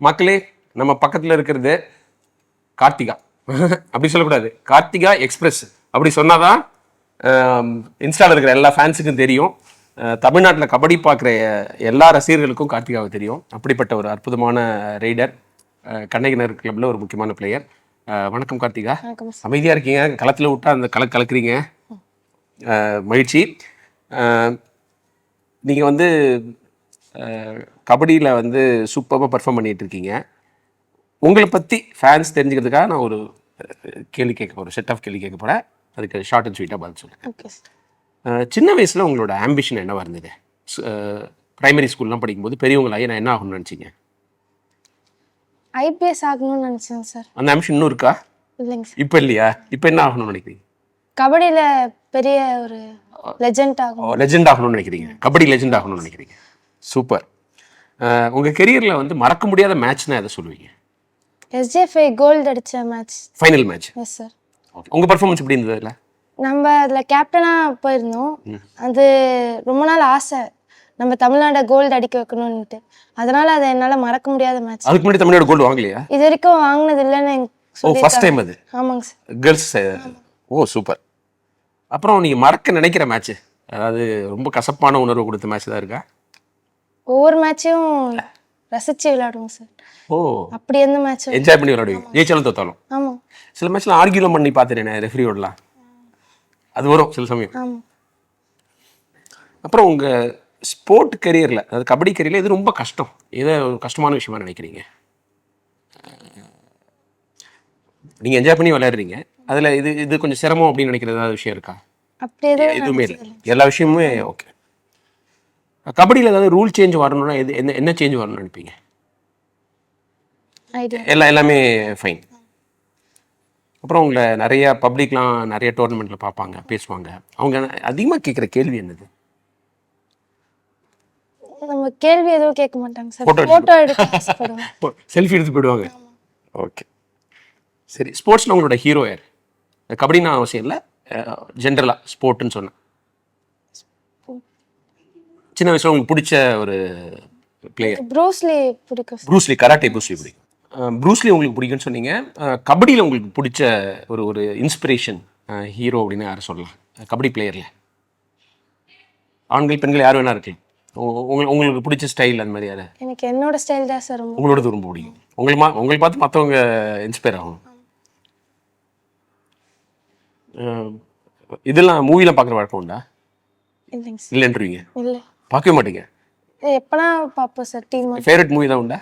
மக்களே, நம்ம பக்கத்தில் இருக்கிறது கார்த்திகா. அப்படி சொல்லக்கூடாது, கார்த்திகா எக்ஸ்பிரஸ் அப்படி சொன்னாதான் இன்ஸ்டாவில் இருக்கிற எல்லா ஃபேன்ஸுக்கும் தெரியும். தமிழ்நாட்டில் கபடி பார்க்குற எல்லா ரசிகர்களுக்கும் கார்த்திகாவை தெரியும். அப்படிப்பட்ட ஒரு அற்புதமான ரைடர், கண்ணகினர் கிளப்ல ஒரு முக்கியமான பிளேயர். வணக்கம் கார்த்திகா. அமைதியாக இருக்கீங்க, களத்தில் விட்டா அந்த கலக்குறீங்க. மகிழ்ச்சி. நீங்கள் வந்து கபடியில் வந்து சூப்பராக பர்ஃபார்ம் பண்ணிகிட்டு இருக்கீங்க. உங்களை பற்றி ஃபேன்ஸ் தெரிஞ்சுக்கிறதுக்காக நான் ஒரு கேள்வி கேட்க போகிறேன், செட் ஆஃப் கேள்வி கேட்க போகிறேன். அதுக்கு ஷார்ட் அண்ட் ஸ்வீட்டாக பதில் சொல்லுங்கள். சின்ன வயசில் உங்களோட ஆம்பிஷன் என்னவாக இருந்தது? ப்ரைமரி ஸ்கூல்லாம் படிக்கும்போது பெரியவங்களாகி நான் என்ன ஆகணும்னு நினச்சிங்க? ஐபிஎஸ் ஆகணும்னு நினச்சேன் சார். அந்த ஆம்பிஷன் இன்னும் இருக்கா? இல்லைங்க சார். இப்போ இல்லையா? இப்போ என்ன ஆகணும்னு நினைக்கிறீங்க? கபடியில் பெரிய ஒரு லெஜெண்ட் ஆகணும். லெஜெண்ட் ஆகணும்னு நினைக்கிறீங்க? கபடி லெஜெண்ட் ஆகணும்னு நினைக்கிறீங்க? சூப்பர். உங்கள் கெரியரில் வந்து மறக்க முடியாத மேட்ச்னா எதை சொல்லுவீங்க? எஸ்ஜிஎஃப்ஐ கோல்டு அடித்த match. Final match. Yes sir. Okay, உங்கள் பர்ஃபார்மன்ஸ் எப்படி இருந்தது அதில்? நம்ம அதில் கேப்டனாக போயிருந்தோம். அது ரொம்ப நாள் ஆசை, நம்ம தமிழ்நாடை கோல்டு அடிக்க வைக்கணும்னுட்டு. அதனால அதை என்னால் மறக்க முடியாத மேட்ச். அதுக்கு முன்னாடி தமிழ்நாடு கோல்டு வாங்கலையா? இது வரைக்கும் வாங்கினது இல்லைன்னு ஃபர்ஸ்ட் டைம் அது? ஆமாங்க சார். கேர்ள்ஸ். ஓ சூப்பர். அப்புறம் நீங்கள் மறக்க நினைக்கிற மேட்ச்சு, அதாவது ரொம்ப கசப்பான உணர்வு கொடுத்த மேட்ச் தான் இருக்கா? ஒவ்வொரு மேட்சையும் ரசித்து விளையாடுவோம் சார். ஓ, அப்படி எந்த மேட்சும் என்ஜாய் பண்ணி விளையாடுவீங்க, ஜெயிச்சாலும் தோத்தாலும்? ஆமாம். சில மேட்ச்லாம் ஆர்கியூலாம் பண்ணி பார்த்துட்டேன் ரெஃப்ரியோடலாம், அது வரும் சில சமயம். ஆமாம். அப்புறம் உங்கள் ஸ்போர்ட் கெரியரில், அதாவது கபடி கெரியரில் இது ரொம்ப கஷ்டம், இதை ஒரு கஷ்டமான விஷயமா நினைக்கிறீங்க? நீங்கள் என்ஜாய் பண்ணி விளையாடுறீங்க, அதில் இது கொஞ்சம் சிரமம் அப்படின்னு நினைக்கிற ஏதாவது விஷயம் இருக்கா? அப்படி எதுவுமே இல்லை, எல்லா விஷயமுமே ஓகே. கபடியில் ஏதாவது ரூல் சேஞ்ச் வரணும்னா என்ன சேஞ்ச் வரணும்னு நினைப்பீங்க? எல்லாமே ஃபைன். அப்புறம் உங்களை நிறைய பப்ளிக்லாம் நிறைய டோர்னமெண்ட்டில் பார்ப்பாங்க, பேசுவாங்க. அவங்க அதிகமாக கேட்குற கேள்வி என்னது? நம்ம கேள்வி எதுவும் கேட்க மாட்டாங்க சார், ஃபோட்டோ எடுக்க செல்ஃபி எடுத்து போயிடுவாங்க. ஓகே சரி. ஸ்போர்ட்ஸில் உங்களோட ஹீரோ யார்? கபடினா அவசியம் இல்லை, ஜென்ரலாக ஸ்போர்ட்னு சொன்னேன். சின்ன வயசில் உங்களுக்கு பிடிச்ச ஒரு பிளேயர்? ப்ரூஸ்லி பிடிக்கும். ப்ரூஸ்லி, கராட்டே ப்ரூஸ்லி பிடிக்கும். ப்ரூஸ்லி உங்களுக்கு பிடிக்கும்னு சொன்னீங்க. கபடியில் உங்களுக்கு பிடிச்ச ஒரு இன்ஸ்பிரேஷன் ஹீரோ அப்படின்னு யாரை சொல்லலாம் கபடி பிளேயரில்? ஆண்கள் பெண்கள் யார் வேணா இருக்கு, உங்களுக்கு பிடிச்ச ஸ்டைல் அந்த மாதிரி யார்? எனக்கு என்னோட ஸ்டைல் தான் சார். உங்களோடது ரொம்ப பிடிக்கும். உங்களை பார்த்து மற்றவங்க இன்ஸ்பயர் ஆகும். இதெல்லாம் மூவிலாம் பார்க்குற வழக்கம் உண்டா? இல்லைங்க சார். இல்லைன்றீங்க? இல்லை, பார்க்கவே மாட்டீங்க? எப்பனா பார்ப்போம் சார். டீம் ஃபேவரட் மூவி தான் உண்டா?